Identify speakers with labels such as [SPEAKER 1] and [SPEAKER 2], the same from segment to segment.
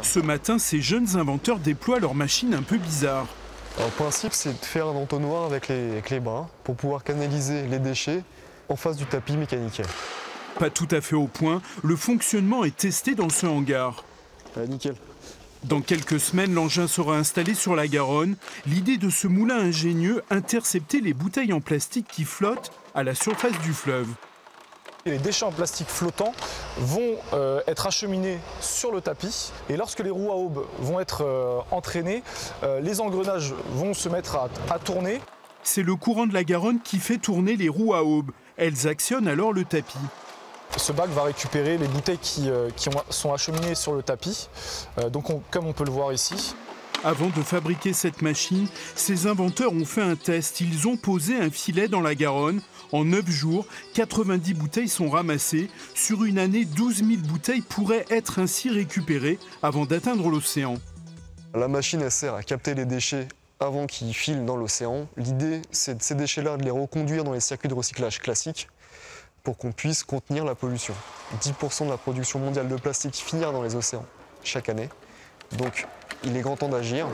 [SPEAKER 1] Ce matin, ces jeunes inventeurs déploient leur machine un peu bizarre.
[SPEAKER 2] Alors, le principe, c'est de faire un entonnoir avec les bras pour pouvoir canaliser les déchets en face du tapis mécanique.
[SPEAKER 1] Pas tout à fait au point, le fonctionnement est testé dans ce hangar.
[SPEAKER 2] Nickel.
[SPEAKER 1] Dans quelques semaines, l'engin sera installé sur la Garonne. L'idée de ce moulin ingénieux, intercepter les bouteilles en plastique qui flottent à la surface du fleuve.
[SPEAKER 3] Les déchets en plastique flottants vont être acheminés sur le tapis et lorsque les roues à aubes vont être entraînées, les engrenages vont se mettre à tourner.
[SPEAKER 1] C'est le courant de la Garonne qui fait tourner les roues à aubes. Elles actionnent alors le tapis.
[SPEAKER 3] Ce bac va récupérer les bouteilles qui sont acheminées sur le tapis, comme on peut le voir ici.
[SPEAKER 1] Avant de fabriquer cette machine, ces inventeurs ont fait un test. Ils ont posé un filet dans la Garonne. En 9 jours, 90 bouteilles sont ramassées. Sur une année, 12 000 bouteilles pourraient être ainsi récupérées avant d'atteindre l'océan.
[SPEAKER 2] La machine, elle sert à capter les déchets avant qu'ils filent dans l'océan. L'idée, c'est de ces déchets-là de les reconduire dans les circuits de recyclage classiques pour qu'on puisse contenir la pollution. 10% de la production mondiale de plastique finira dans les océans chaque année. Donc, il est grand temps d'agir.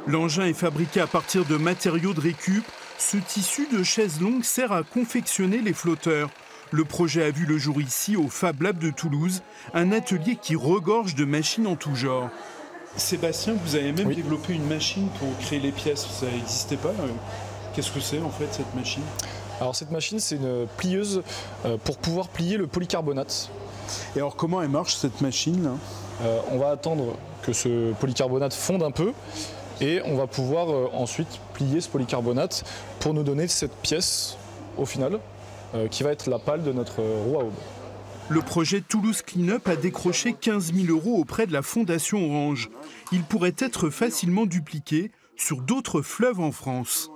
[SPEAKER 1] L'engin est fabriqué à partir de matériaux de récup. Ce tissu de chaises longues sert à confectionner les flotteurs. Le projet a vu le jour ici, au Fab Lab de Toulouse, un atelier qui regorge de machines en tout genre. Sébastien, vous avez même développé une machine pour créer les pièces. Ça n'existait pas. Qu'est-ce que c'est en fait cette machine?
[SPEAKER 3] Alors cette machine, c'est une plieuse pour pouvoir plier le polycarbonate.
[SPEAKER 1] Et alors comment elle marche cette machine?
[SPEAKER 3] On va attendre que ce polycarbonate fonde un peu et on va pouvoir ensuite plier ce polycarbonate pour nous donner cette pièce au final qui va être la pale de notre roue à aubes.
[SPEAKER 1] Le projet Toulouse Cleanup a décroché 15 000 € auprès de la Fondation Orange. Il pourrait être facilement dupliqué sur d'autres fleuves en France.